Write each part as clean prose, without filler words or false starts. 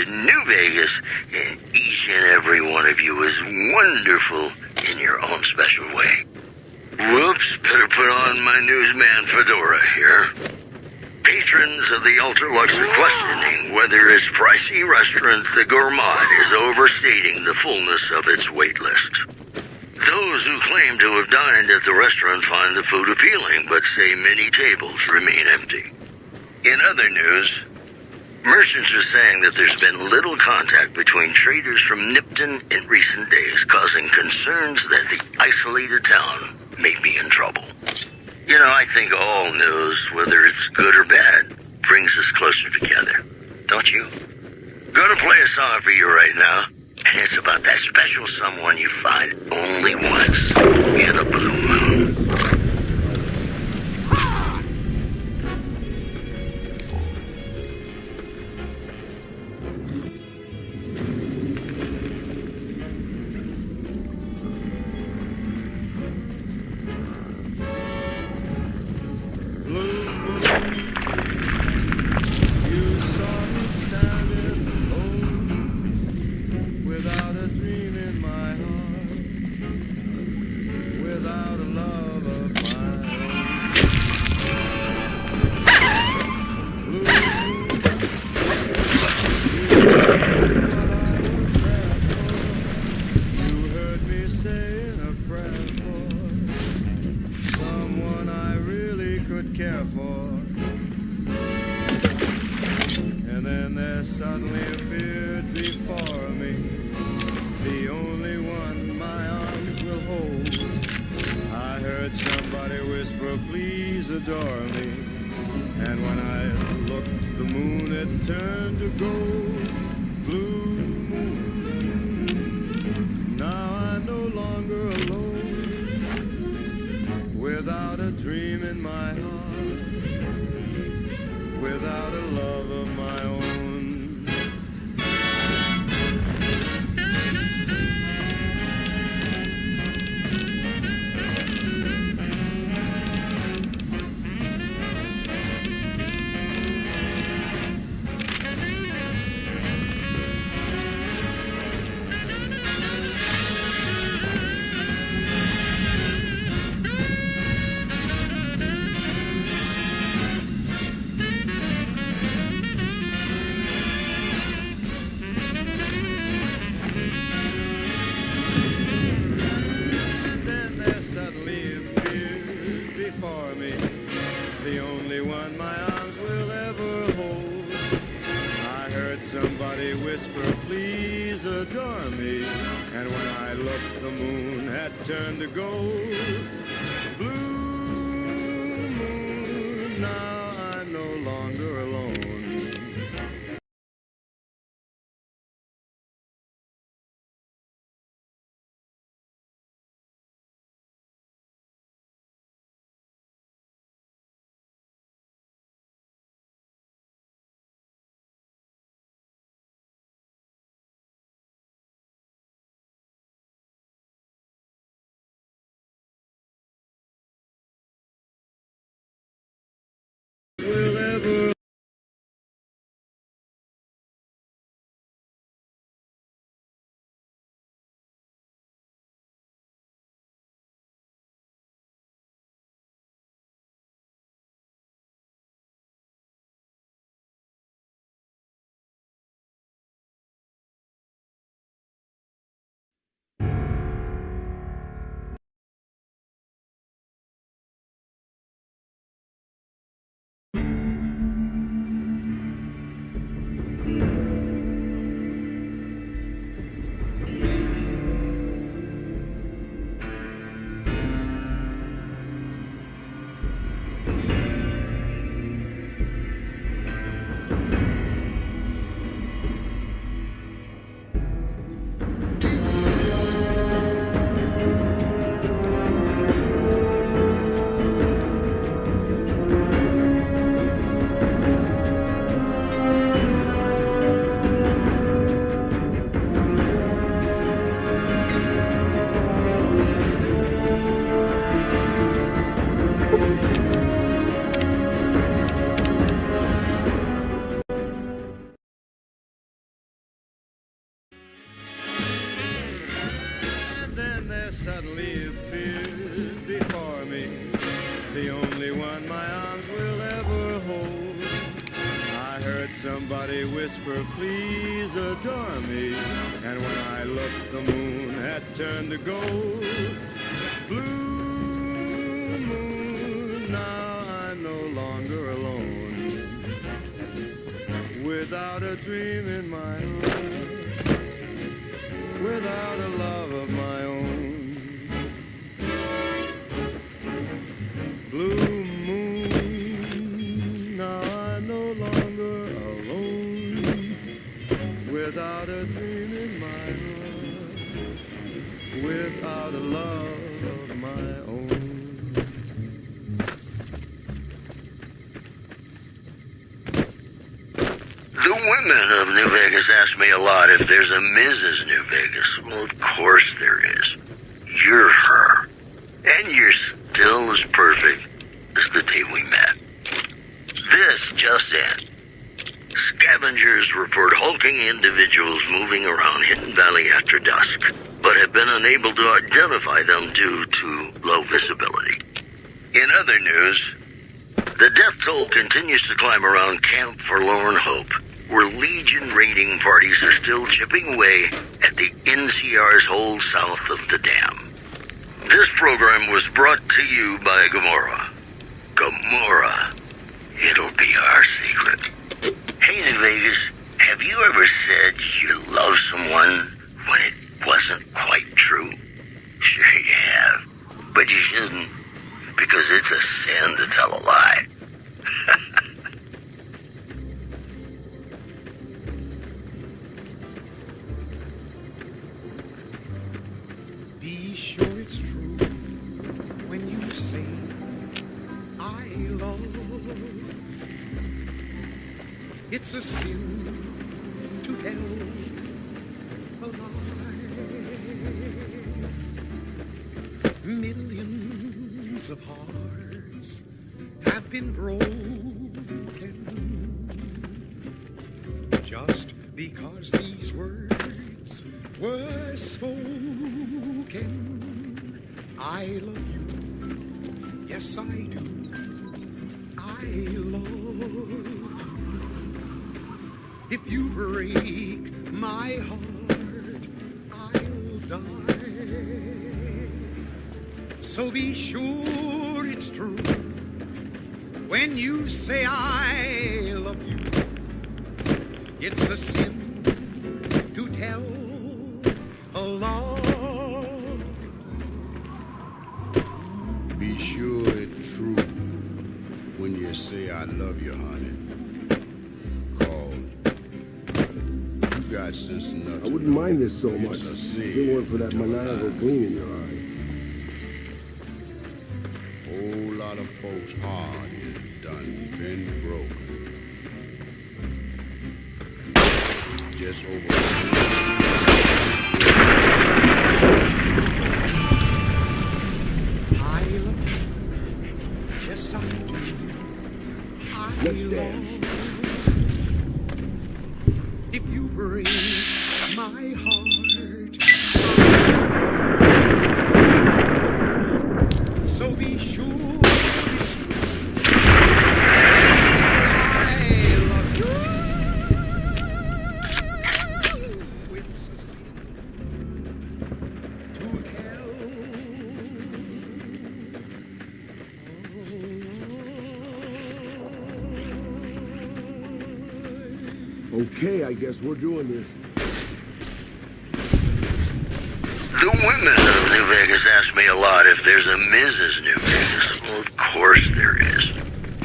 to New Vegas, and each and every one of you is wonderful in your own special way. Whoops, better put on my newsman fedora here. Patrons of the Ultralux are questioning whether its pricey restaurant, the Gourmand, is overstating the fullness of its wait list. Those who claim to have dined at the restaurant find the food appealing, but say many tables remain empty. In other news, merchants are saying that there's been little contact between traders from Nipton in recent days, causing concerns that the isolated town may be in trouble. You know, I think all news, whether it's good or bad, brings us closer together. Don't you? Gonna play a song for you right now, and it's about that special someone you find only once in a blue moon. Care for, and then there suddenly appeared before me the only one my arms will hold. I heard somebody whisper, please adore me, and when I looked, the moon had turned to gold. Blue moon, now I'm no longer alone, without a dream in my heart, without a love of my own. For me, the only one my arms will ever hold. I heard somebody whisper, please adore me, and when I looked, the moon had turned to gold. Blue moon, now I'm no longer alone. somebody whisper, please adore me. And when I looked, the moon had turned to gold. Blue moon, now I'm no longer alone. Without a dream in my heart, without a love of my own. Blue moon, now I'm no longer alone. Without a dream in my heart, without a love of my own. The women of New Vegas ask me a lot if there's a Mrs. New Vegas. Well, of course there is. You're her. And you're still as perfect as the day we met. This just in. Scavengers report hulking individuals moving around Hidden Valley after dusk, but have been unable to identify them due to low visibility. In other news, the death toll continues to climb around Camp Forlorn Hope, where Legion raiding parties are still chipping away at the NCR's hold south of the dam. This program was brought to you by Gomorrah. Gomorrah. It'll be our secret. Hey, New Vegas, have you ever said you love someone when it wasn't quite true? Sure you have, but you shouldn't, because it's a sin to tell a lie. Be sure it's true when you say I love. It's a sin to tell a lie. Millions of hearts have been broken just because these words were spoken. I love you, yes I do. I love. If you break my heart, I'll die. So be sure it's true when you say I love you. It's a sin to tell a lie. Be sure it's true when you say I love you, honey. Call. You got sense enough. I wouldn't mind this so much It's a if sin it weren't for that maniacal gleam in your eye. Whole lot of folks' heart done been broken. Just over. I love you, yes I do. I Let's love. dance. If you break my heart, so be sure it's true. Say I love you. It's a sin to tell. Okay, I guess we're doing this. The women of New Vegas ask me a lot if there's a Mrs. New Vegas. Well, of course there is.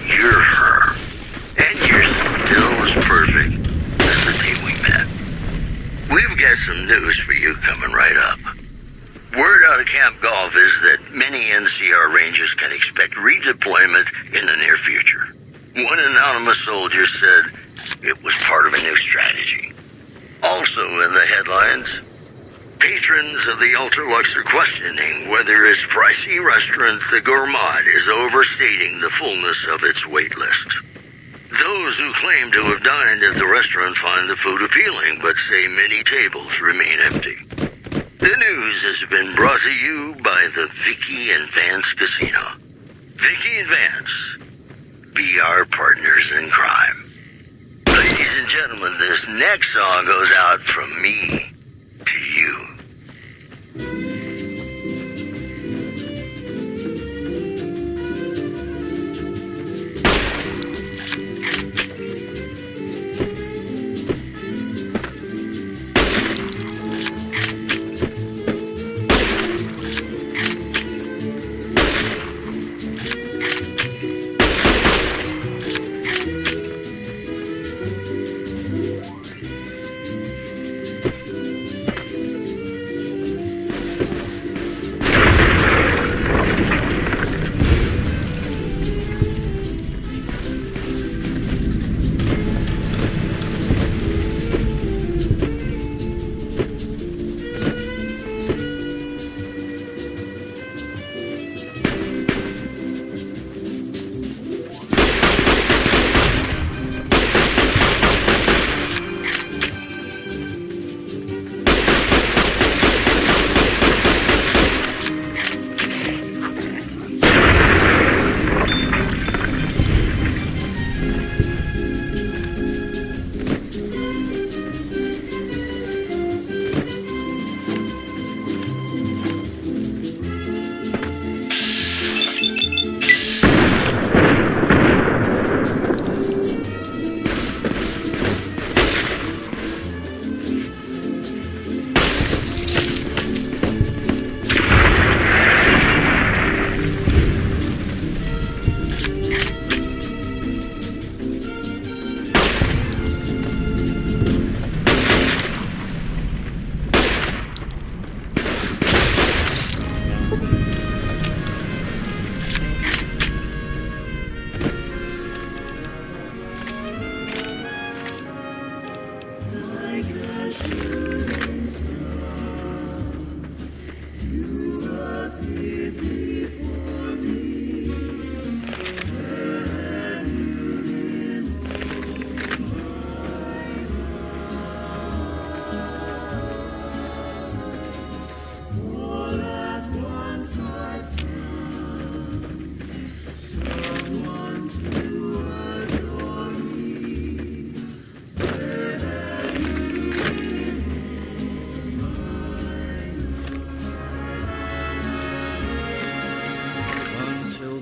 You're her. And you're still as perfect as the day we met. We've got some news for you coming right up. Word out of Camp Golf is that many NCR Rangers can expect redeployment in the near future. One anonymous soldier said it was part of a new strategy. Also in the headlines, patrons of the Ultralux are questioning whether its pricey restaurant, the Gourmand, is overstating the fullness of its wait list. Those who claim to have dined at the restaurant find the food appealing, but say many tables remain empty. The news has been brought to you by the Vicky and Vance Casino. Vicky and Vance, be our partners in crime. Ladies Ladies and gentlemen, this next song goes out from me to you.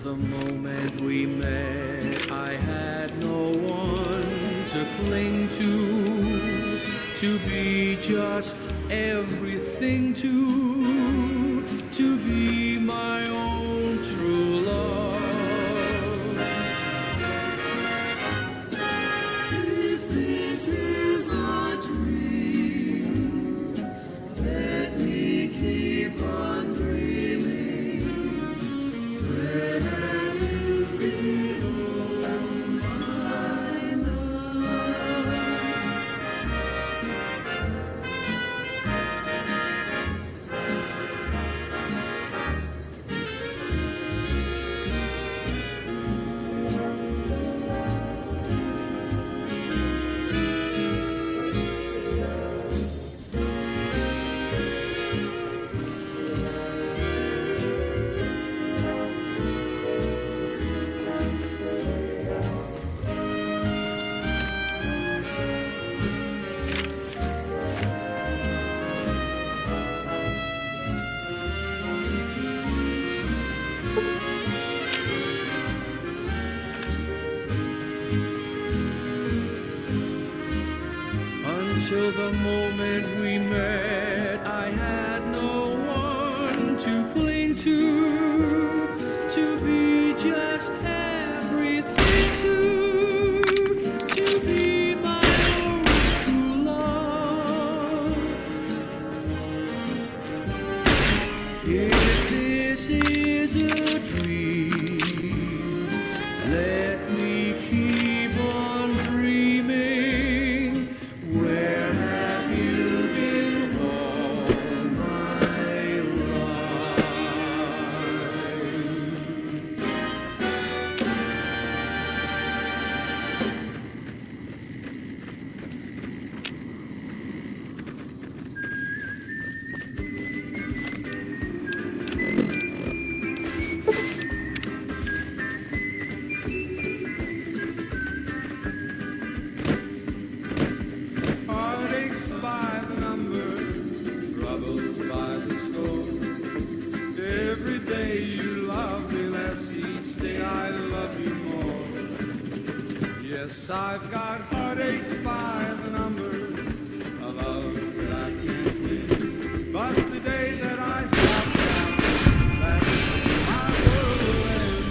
The moment we met, I had no one to cling to be just everything to be my own true love. If this is a dream, let me keep on dreaming. Until the moment we met, I had no one to cling to be just everything to be my own true love. If this is a dream, let me keep on dreaming. Where have you been all my life? Yes, I've got heartaches by the number, a love that I can't win. But the day that I stop counting, that's my world will end.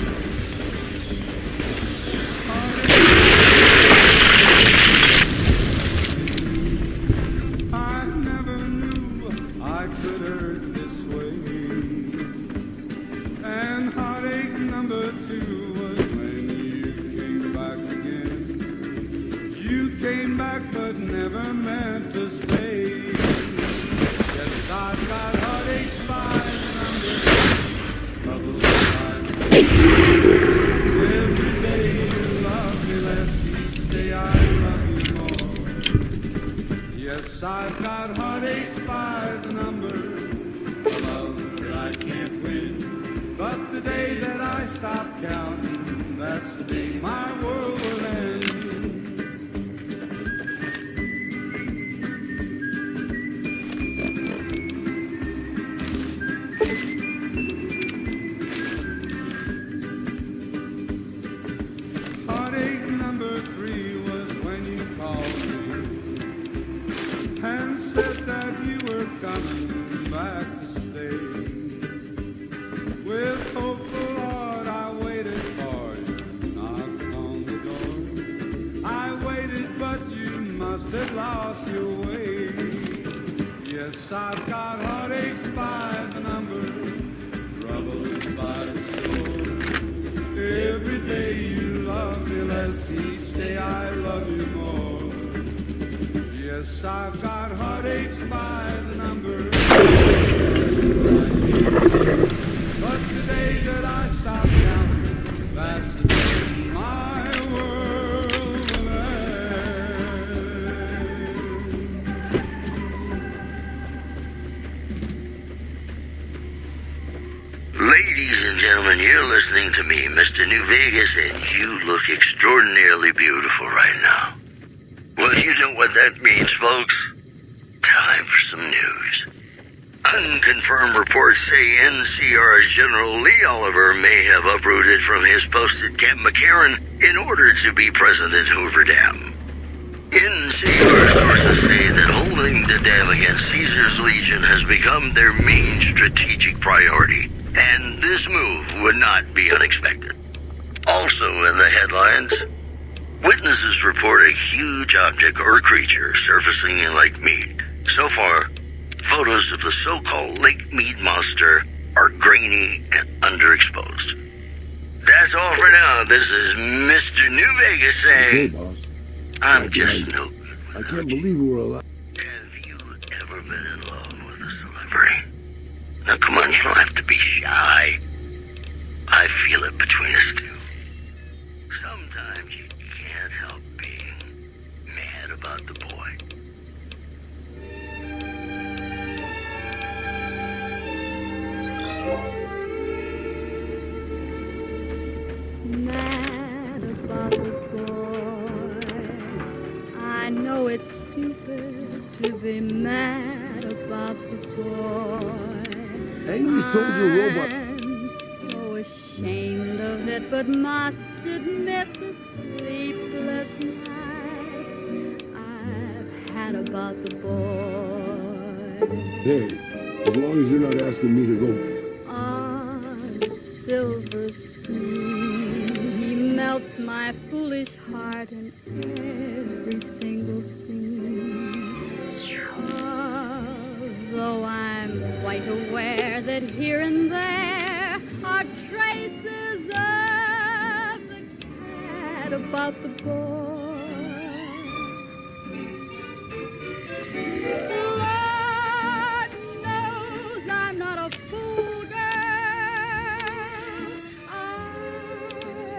I never knew I could hurt this way. And heartache number 2 was when you came back again. You came back but never meant to stay. Yes, I've got heartaches by the number, troubles by the every day you love me less, each day I love you more. Yes, I've got heartaches by the number, a love that I can't win. But the day that I stop counting, that's the day my world will end. Heartache number 3 was when you called me and said that you were coming back to stay. With hopeful heart I waited for you, knocked on the door. I waited but you must have lost your way. Yes, I've got heartaches by the number, troubles by the score. Every day you love me less, each day I love you more. Yes, I've got heartaches by the number, but the day that I stop counting, that's the day my world will end. Ladies and gentlemen, you're listening to me, Mr. New Vegas, and you look extraordinarily beautiful right now. Well, you know what that means, folks. Time for some news. Unconfirmed reports say NCR's General Lee Oliver may have uprooted from his post at Camp McCarran in order to be present at Hoover Dam. NCR sources say that holding the dam against Caesar's Legion has become their main strategic priority, and this move would not be unexpected. Also in the headlines, witnesses report a huge object or creature surfacing in Lake Mead. So far, photos of the so-called Lake Mead monster are grainy and underexposed. That's all for now. This is Mr. New Vegas Okay, saying, boss. I'm just no good. I can't believe we were alive. Have you ever been in love with a celebrity? Now, come on, you don't have to be shy. I feel it between us two. Sometimes you can't help being mad about the boy. Mad about the boy. I know it's stupid to be mad about the boy. Angry soldier robot. I'm so ashamed of it, but must admit the sleepless nights I've had about the boy. Hey, as long as you're not asking me to go. On a silver screen, he melts my foolish heart in every single scene. Although I'm quite aware that here and there are traces of the cat about the boy. Lord knows I'm not a fool, girl. I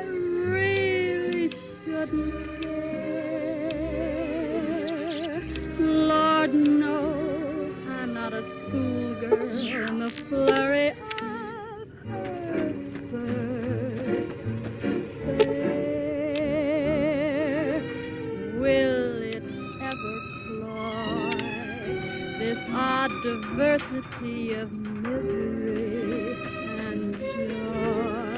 really shouldn't care. Lord knows I'm not a schoolgirl in the flurry of her first affair. Will it ever cloy this odd diversity of misery and joy?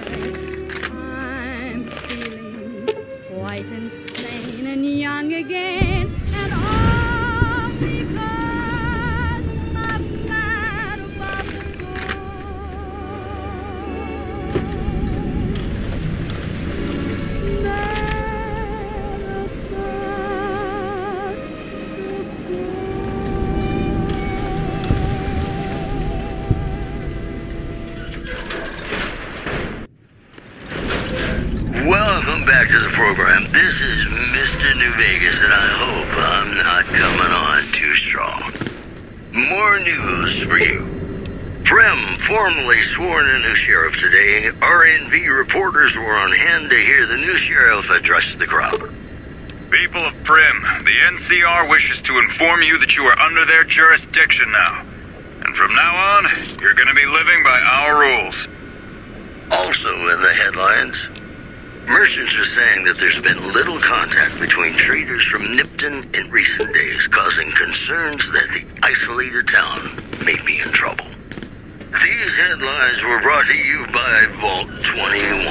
I'm feeling quite insane. again, and all because I'm mad about the Welcome back to the program. This is Mr. New Vegas, and I hope I'm not coming on too strong. More news for you. Prem formally sworn a new sheriff today. RNV reporters were on hand to hear the new sheriff address the crowd. People of Prim, the NCR wishes to inform you that you are under their jurisdiction now. And from now on, you're going to be living by our rules. Also in the headlines, merchants are saying that there's been little contact between traders from Nipton in recent days, causing concerns that the isolated town may be in trouble. These headlines were brought to you by Vault 21.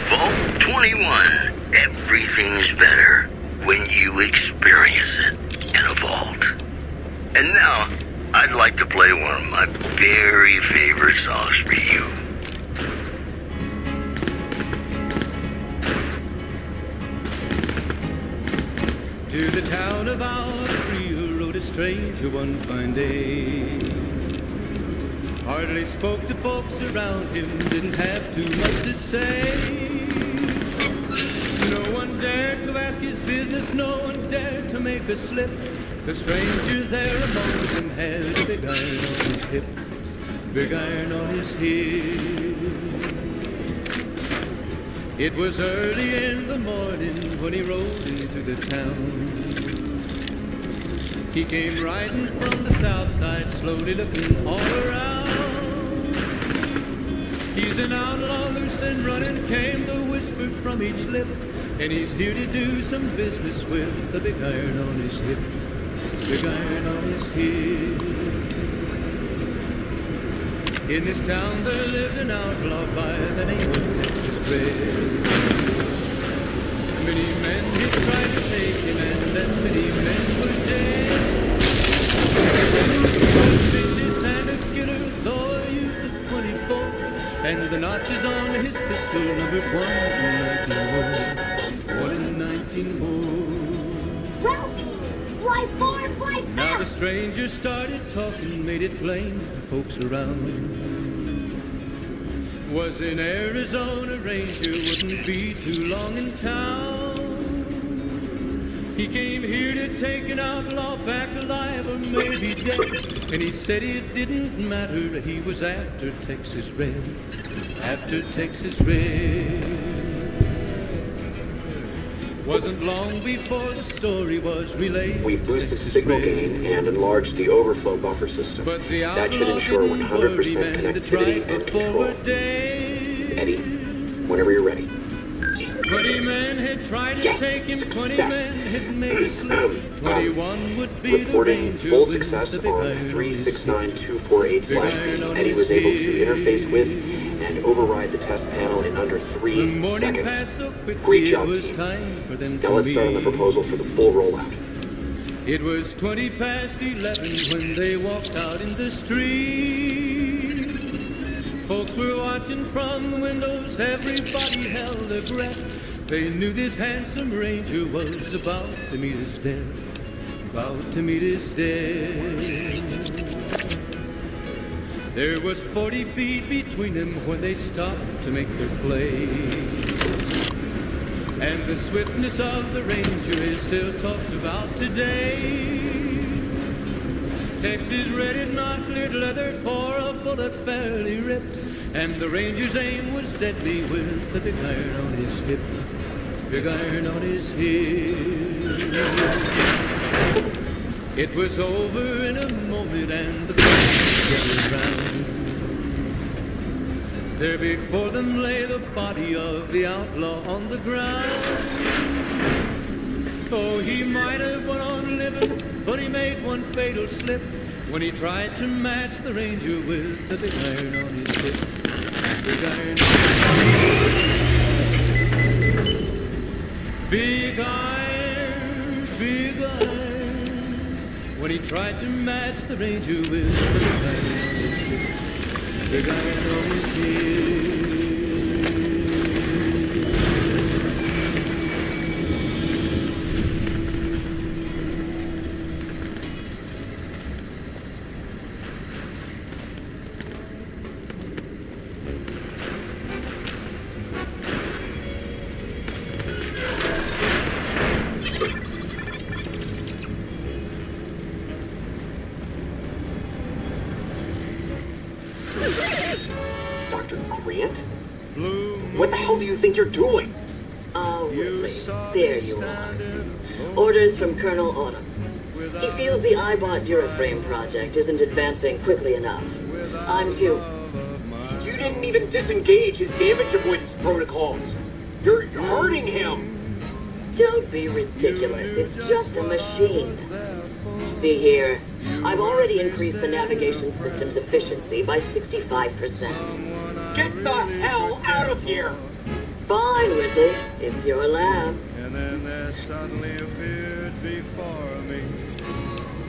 Vault 21. Everything's better when you experience it in a vault. And now, I'd like to play one of my very favorite songs for you. To the town of Alfredo rode a stranger one fine day. Hardly spoke to folks around him, didn't have too much to say. No one dared to ask his business, no one dared to make a slip. The stranger there among them had a big iron on his hip, big iron on his hip. It was early in the morning when he rode into the town. He came riding from the south side, slowly looking all around. He's an outlaw, loose and running, came the whisper from each lip. And he's here to do some business with the big iron on his hip, big iron on his hip. In this town there lived an outlaw by the name of Texas Red. Many men had tried to take him, and then many men were dead. One vicious and a killer, though he used a 24, and the notches on his pistol numbered 1 in 19 more. Ralphie! Fly far, fly fast! Now the stranger started talking, made it plain to folks around. Was in Arizona Ranger, wouldn't be too long in town. He came here to take an outlaw back alive or maybe dead. And he said it didn't matter, he was after Texas Red, after Texas Red. Wasn't long before the story was relayed. We've boosted signal gain and enlarged the overflow buffer system. That should ensure 100% connectivity and control. Eddie, whenever you're ready. 20 men had tried to Yes, take him, 20 success. men had made a slip. 21 would be Reporting the ranger full with success the big on iron on his 369248/B. Eddie was able to interface with and override the test panel in under 3 The morning seconds. passed so quickly, Great job, it was team. time for them Now to let's start on the meet. proposal for the full rollout. It was 20 past 11 when they walked out in the street. Folks were watching from the windows, everybody held their breath. They knew this handsome ranger was about to meet his death, about to meet his death. There was 40 feet between them when they stopped to make their play. And the swiftness of the ranger is still talked about today. Texas Red had not cleared leather for a bullet fairly ripped, and the ranger's aim was deadly with the big iron on his hip, big iron on his hip. It was over in a moment, and the crowd gathered round. There before them lay the body of the outlaw on the ground. Oh, he might have went on living, but he made one fatal slip when he tried to match the ranger with the big iron on his hip. Big iron on his hip. Big iron begun when he tried to match the ranger with the band. Big iron on his head. Dr. Grant? What the hell do you think you're doing? Oh, Whitley, there you are. Orders from Colonel Autumn. He feels the iBot Duraframe project isn't advancing quickly enough. I'm too... You didn't even disengage his damage avoidance protocols. You're hurting him. Don't be ridiculous. It's just a machine. See here. I've already increased the navigation system's efficiency by 65%. Get the hell out of here! Fine, Whitley. It's your lab. And then there suddenly appeared before me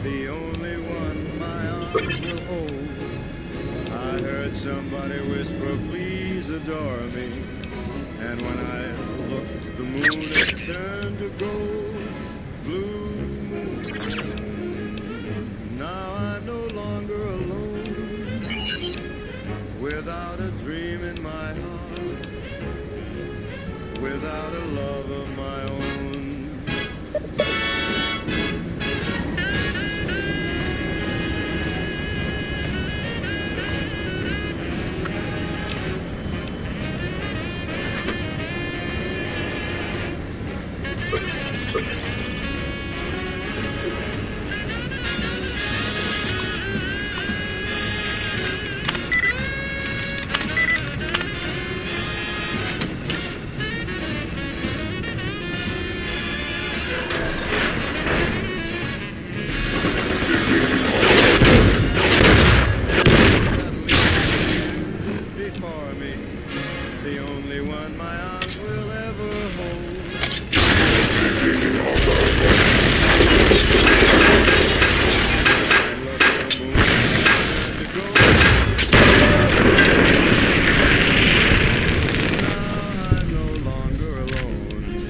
the only one my arms will hold. I heard somebody whisper, please adore me. And when I looked, the moon had turned to gold. Blue moon. Now I'm no longer alone, without a dream in my heart, without a love of my own. Before me, the only one my arms will ever hold. I'm no longer alone,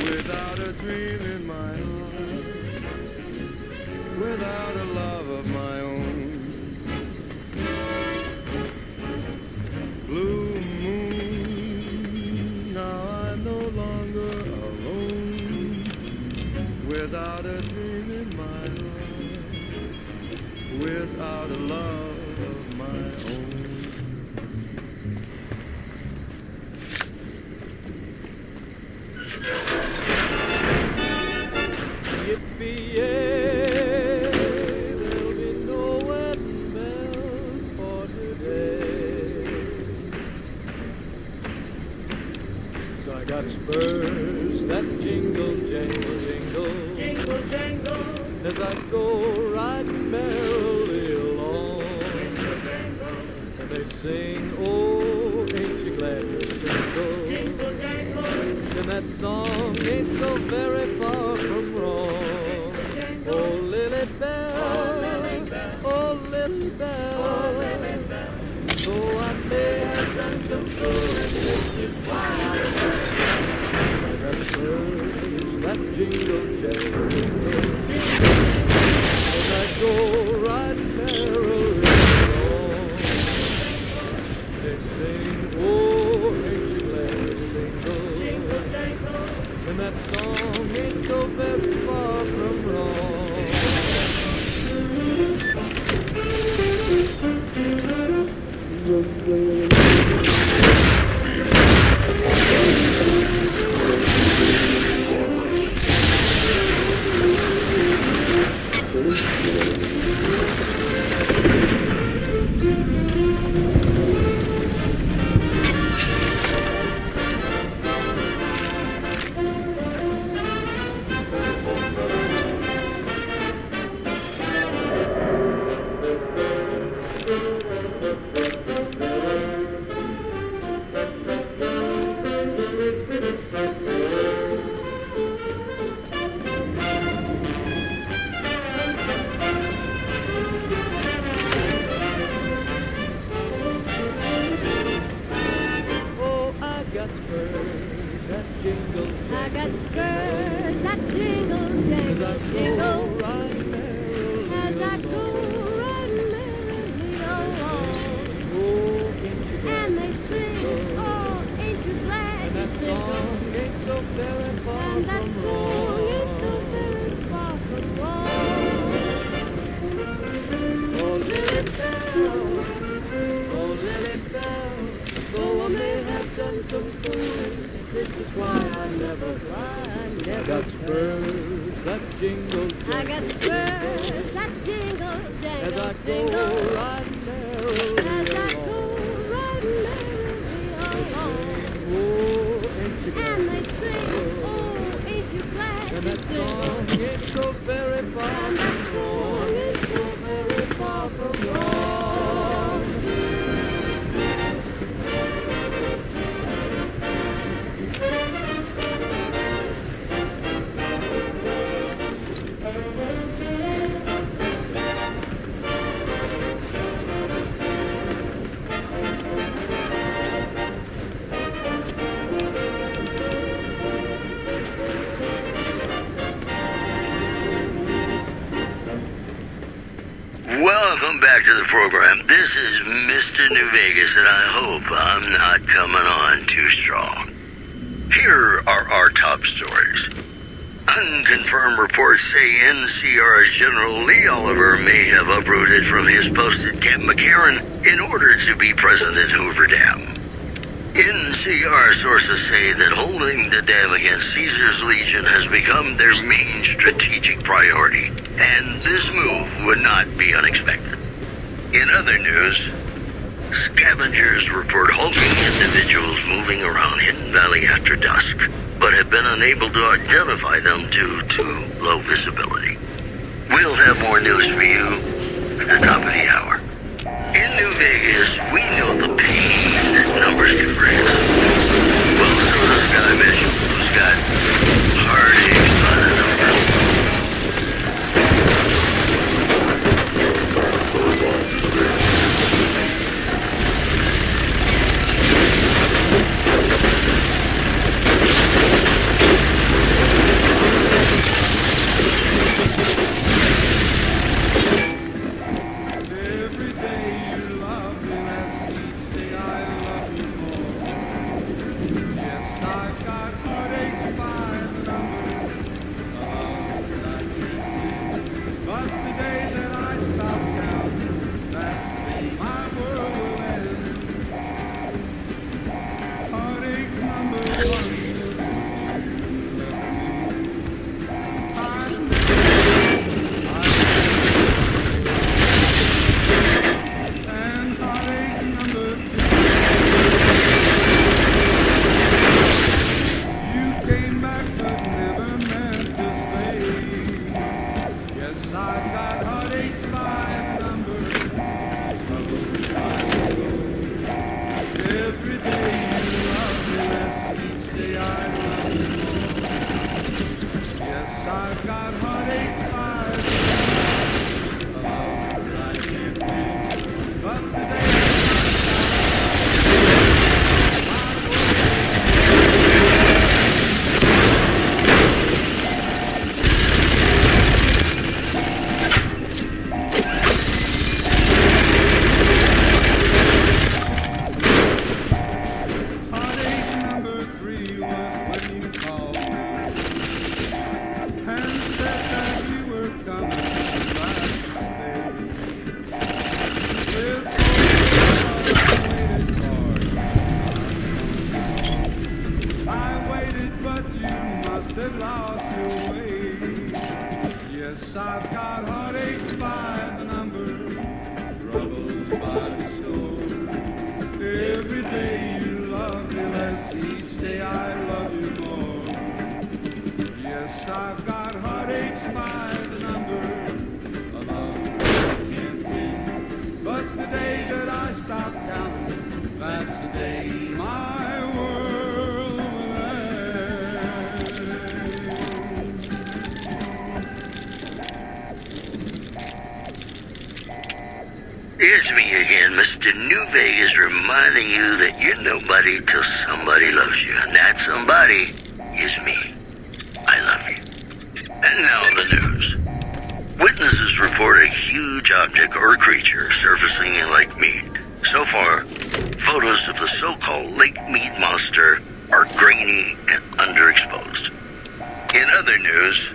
without a dream in my heart, without a love of my own. Blue moon, now I'm no longer alone, without a dream in my heart, without a love of my own. Yippee-yay, there'll be no wedding bells for today. So I got spurs that jingle, jangle, jingle, jingle, jangle, as I go riding merrily along. And they sing, oh, ain't you glad you're single? Jingle, jangle, and that song ain't so very far from wrong. Oh, Lily Bell, oh, Lily Bell, so I may have done some foolish while that birds that jingle, jangle, as I go riding merrily along. They sing, oh, ain't you glad you're single? And that song ain't so very far from wrong. Oh, Lily Bell, though I may have done some fooling, this is why I never cry. I got spurs that jingle, I got spurs that jingle, as I jangle, go jingle. riding merrily As I along. go riding merrily along. Oh, ain't you glad And they to sing, oh, ain't you glad And to that sing? song is so very far And that from song wrong. is so very far from wrong. Welcome back to the program. This is Mr. New Vegas, and I hope I'm not coming on too strong. Here are our top stories. Unconfirmed reports say NCR's General Lee Oliver may have uprooted from his post at Camp McCarran in order to be present at Hoover Dam. NCR sources say that holding the dam against Caesar's Legion has become their main strategic priority, and this move would not be unexpected. In other news, scavengers report hulking individuals moving around Hidden Valley after dusk, but have been unable to identify them due to low visibility. We'll have more news for you at the top of the hour. In New Vegas, we know the pain that numbers can bring us. Welcome to the Sky Mission, who's got heartaches by the number. Every day you love me, that's each day I love you more. Yes, I've got heartaches by the number, that I can't give. But the day that I stop counting, that's the day my world will end. Heartache number one. And heartache number two. You came back but never meant to stay. Yes, I've got heartaches by the number. Troubles by the score. Every day you love me, that's each day I love you more. Yes, I've got heartaches by the number. Love that I can't pay. But the day heartache number three was when you called me and said that you were coming to last stay. With I waited, but you must have lost your way. Yes, I've got heartaches by the number, troubles by the score. Every day you love me less, each day I love you more. Yes, I've got heartaches by the number, a love that I can't win. But the day that I stop counting, that's the day my world will end. It's me again, Mr. New Vegas, reminding you that you're nobody till somebody loves you, and that somebody is me. I love you. And now the news. Witnesses report a huge object or creature surfacing in Lake Mead. So far, photos of the so-called Lake Mead monster are grainy and underexposed. In other news,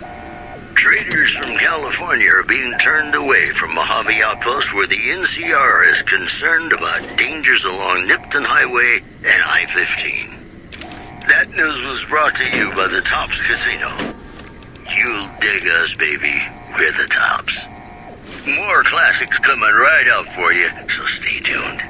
Traders from California are being turned away from Mojave Outpost where the NCR is concerned about dangers along Nipton Highway and I-15. That news was brought to you by the Tops Casino. You'll dig us, baby. We're the Tops. More classics coming right up for you, so stay tuned.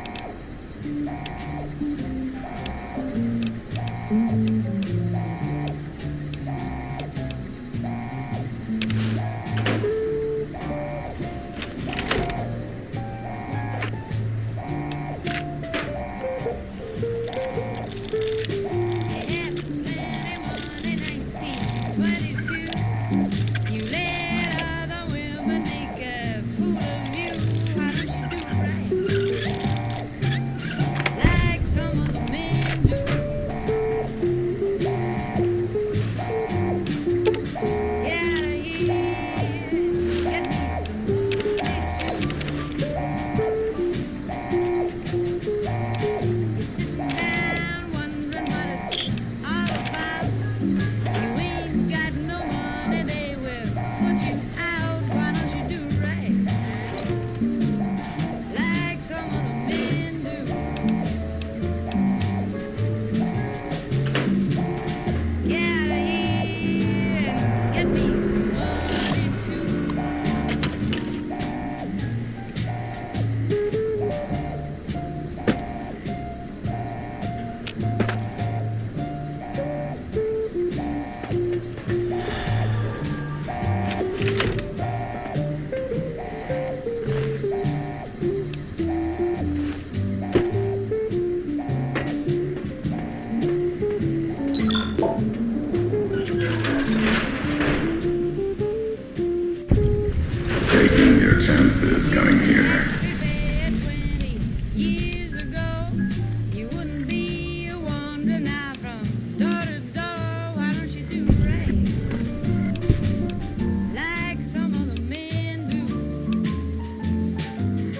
Taking your chances coming here.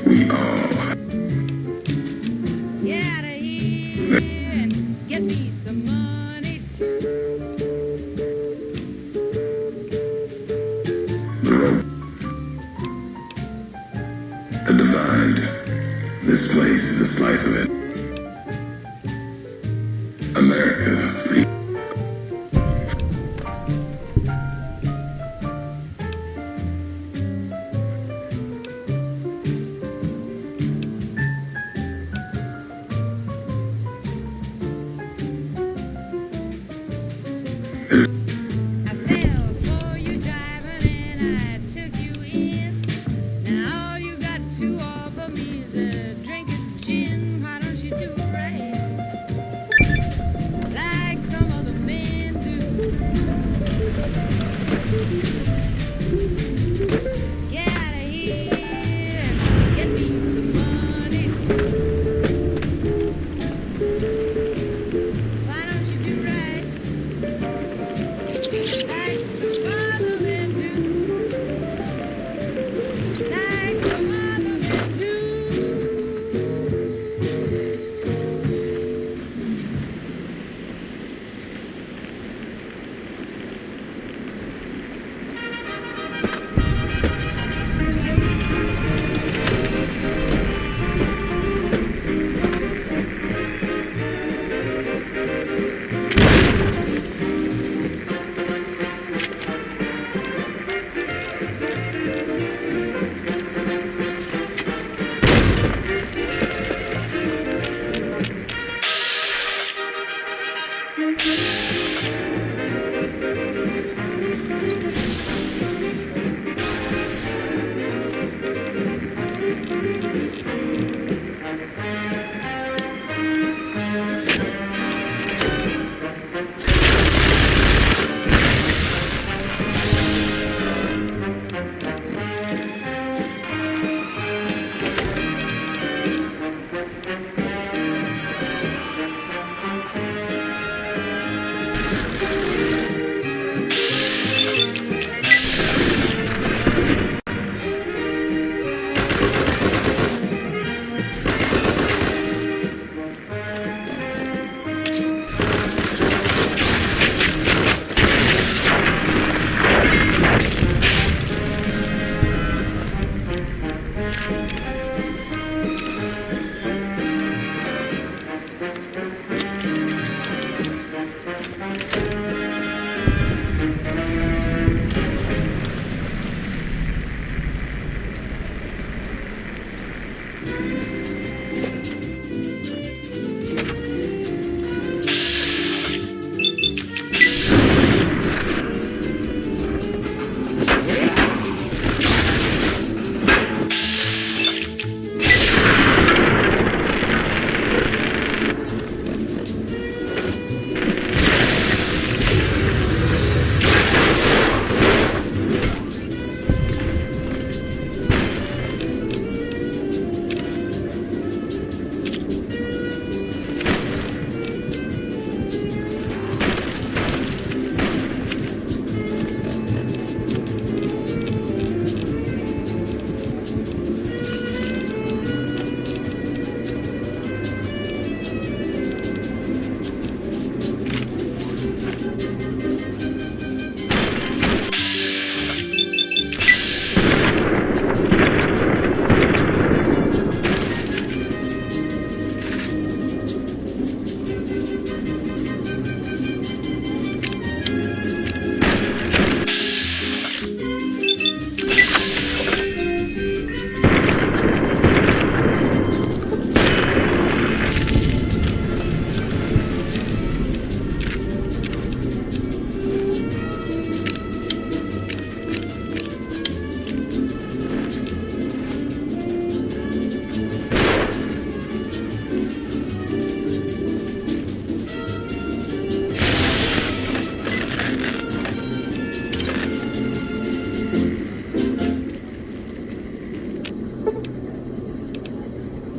We all the divide. This place is a slice of it. America sleep.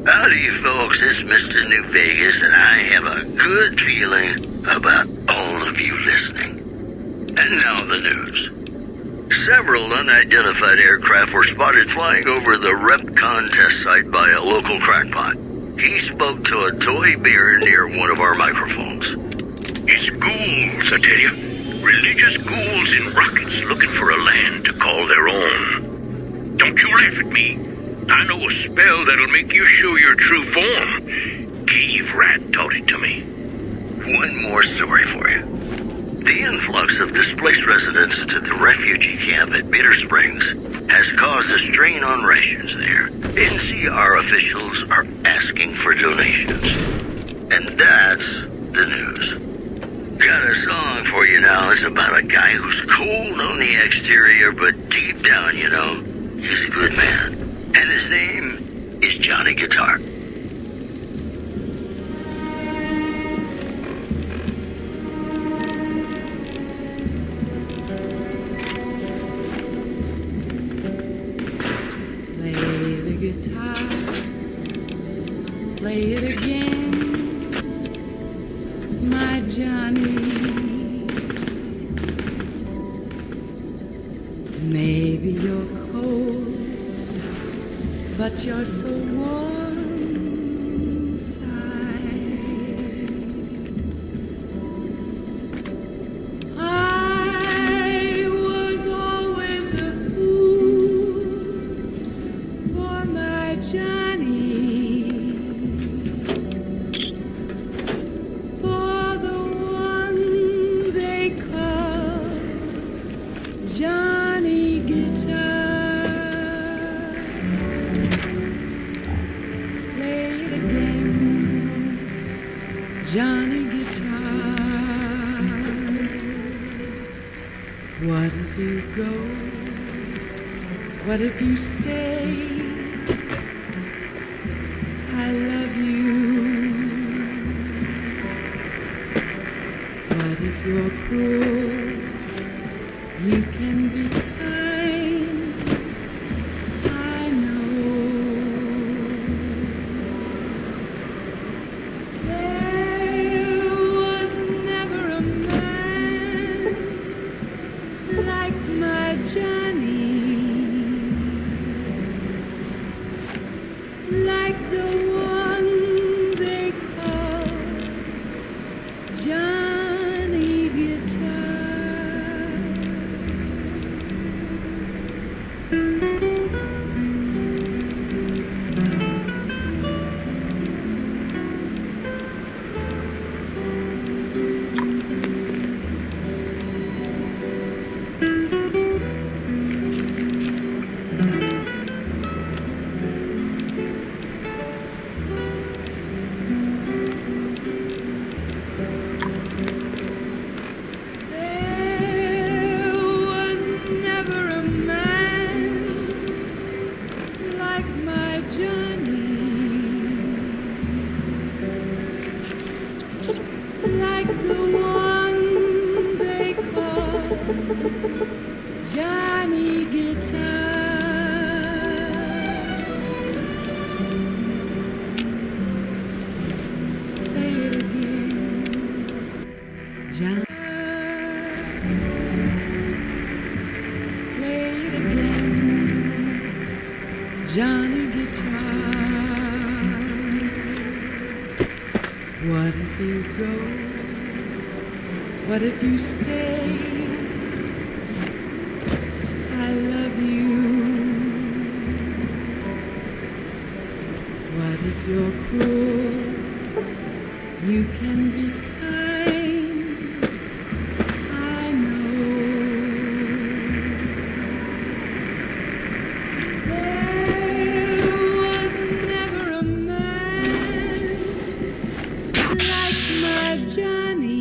Howdy, folks. It's Mr. New Vegas, and I have a good feeling about all of you listening. And now the news. Several unidentified aircraft were spotted flying over the REPCON test site by a local crackpot. He spoke to a toy bear near one of our microphones. It's ghouls, I tell you. Religious ghouls in rockets looking for a land to call their own. Don't you laugh at me. I know a spell that'll make you show your true form. Cave Rat taught it to me. One more story for you. The influx of displaced residents to the refugee camp at Bitter Springs has caused a strain on rations there. NCR officials are asking for donations. And that's the news. Got a song for you now. It's about a guy who's cold on the exterior, but deep down, you know, he's a good man. And his name is Johnny Guitar. Play the guitar, play it again, my Johnny. Maybe you're cold, but you're so warm inside. I was always a fool for my Johnny, for the one they call Johnny Guitar. Johnny Guitar. What if you go? What if you stay? I love you. What if you're cruel? You can be kind. I know. Like the one they call Johnny Guitar. Like the one they call Johnny Guitar. Play it again, Johnny. Play it again, Johnny Guitar. What if you go? What if you stay? I love you. What if you're cruel? You can be kind. I know. There was never a man like my Johnny.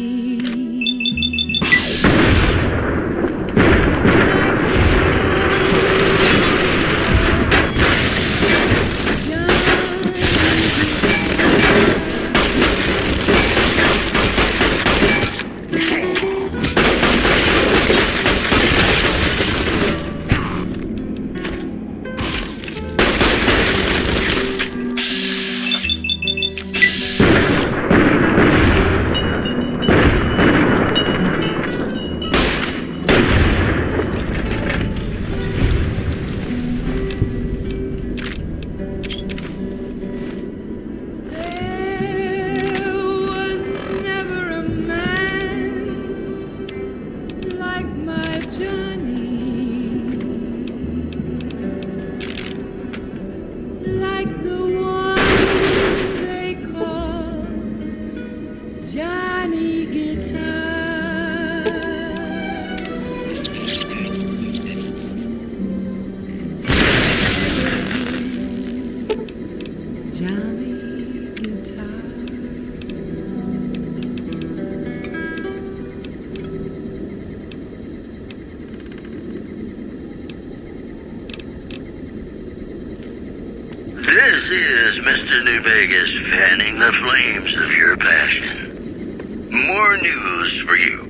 Mr. New Vegas fanning the flames of your passion. More news for you.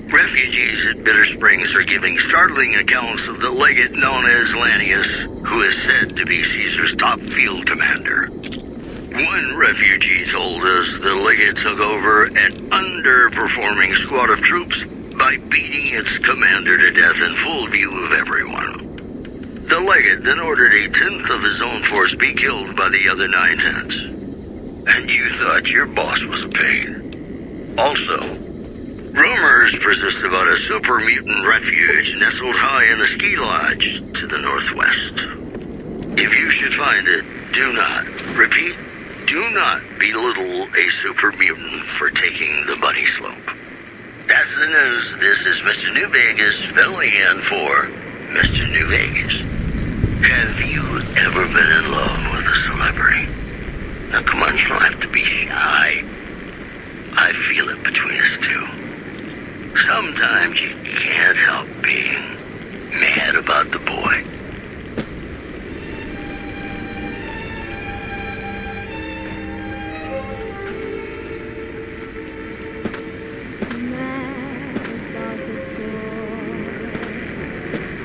Refugees at Bitter Springs are giving startling accounts of the legate known as Lanius, who is said to be Caesar's top field commander. One refugee told us the legate took over an underperforming squad of troops by beating its commander to death in full view of everyone. The legate then ordered a tenth of his own force be killed by the other 9/10. And you thought your boss was a pain. Also, rumors persist about a super mutant refuge nestled high in a ski lodge to the northwest. If you should find it, do not, repeat, do not belittle a super mutant for taking the bunny slope. That's the news. This is Mr. New Vegas filling in for Mr. New Vegas. Have you ever been in love with a celebrity? Now come on, you don't have to be shy. I feel it between us two. Sometimes you can't help being mad about the boy.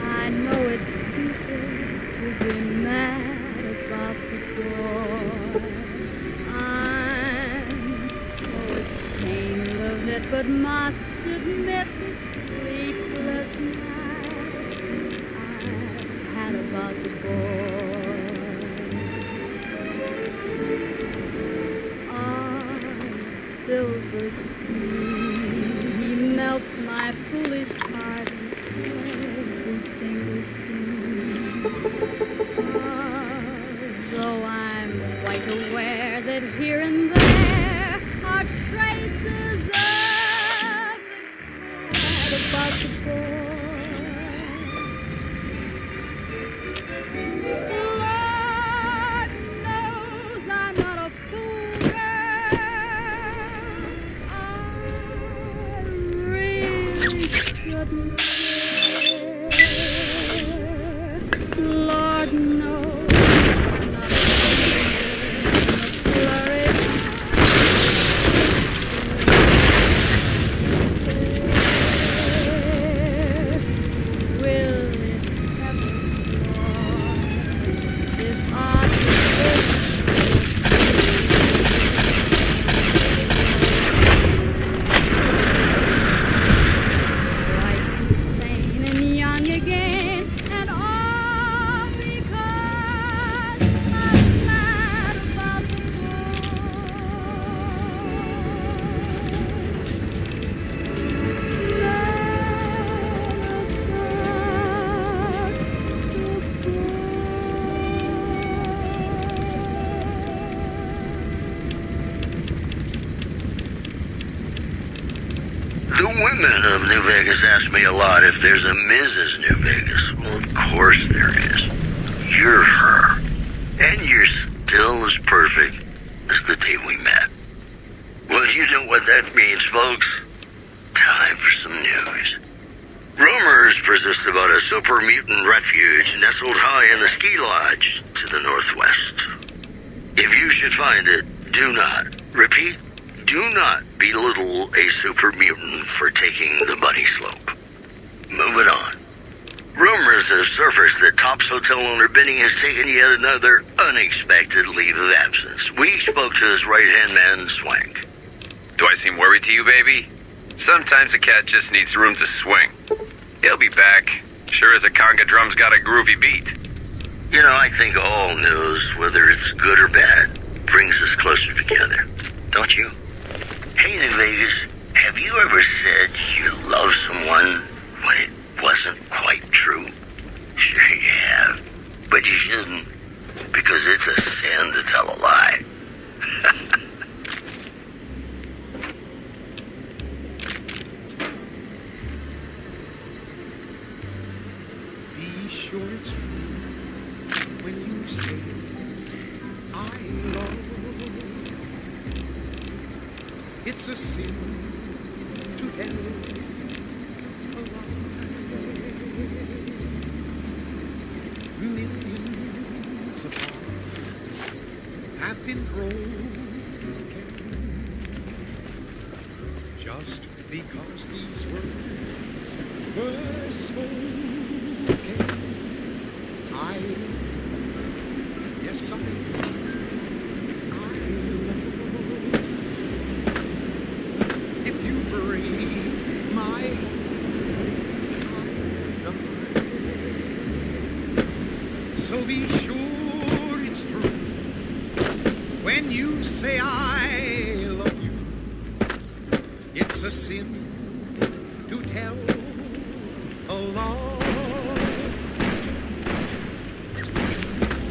I know it's stupid to be mad about the boy. I'm so ashamed of it, but must admit the sleepless nights I've had about the boy. On silver screen, he melts my foolish heart every single scene. Though I'm quite aware that here and there are traces of the cat about the boy. Lord knows I'm not a fool, girl. I really shouldn't care. Lord knows I'm not a flurry. Will it ever fall? This bright and sane and young again, and all because I'm mad about the The women of New Vegas ask me a lot if there's a Mrs. New Vegas. Well, of course there is. You're her. And you're still as perfect as the day we met. Well, you know what that means, folks. Time for some news. Rumors persist about a super mutant refuge nestled high in a ski lodge to the northwest. If you should find it, do not, repeat, do not belittle a super mutant for taking the bunny slope. Moving on. Rumors have surfaced that Top's hotel owner Benny has taken yet another unexpected leave of absence. We spoke to his right-hand man, Swank. Do I seem worried to you, baby? Sometimes a cat just needs room to swing. He'll be back. Sure as a conga drum's got a groovy beat. You know, I think all news, whether it's good or bad, brings us closer together. Don't you? Hey, New Vegas, have you ever said you love someone when it wasn't quite true? Sure you have. But you shouldn't, because it's a sin to tell a lie. Be sure it's true when you say I love. It's a sin to tell a lie. Millions of hearts have been broken. Just because these words were spoken, yes, I love. If you break my heart, so be sure it's true when you say I love you. It's a sin to tell a lie.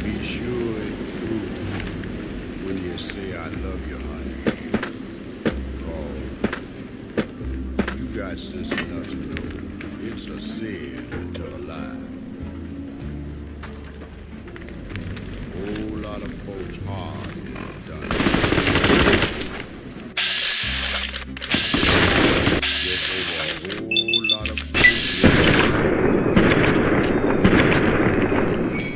Be sure it's true when you say I love you, honey. Cause you got sense enough to know it's a sin to tell a lie. Whole lot of folks hard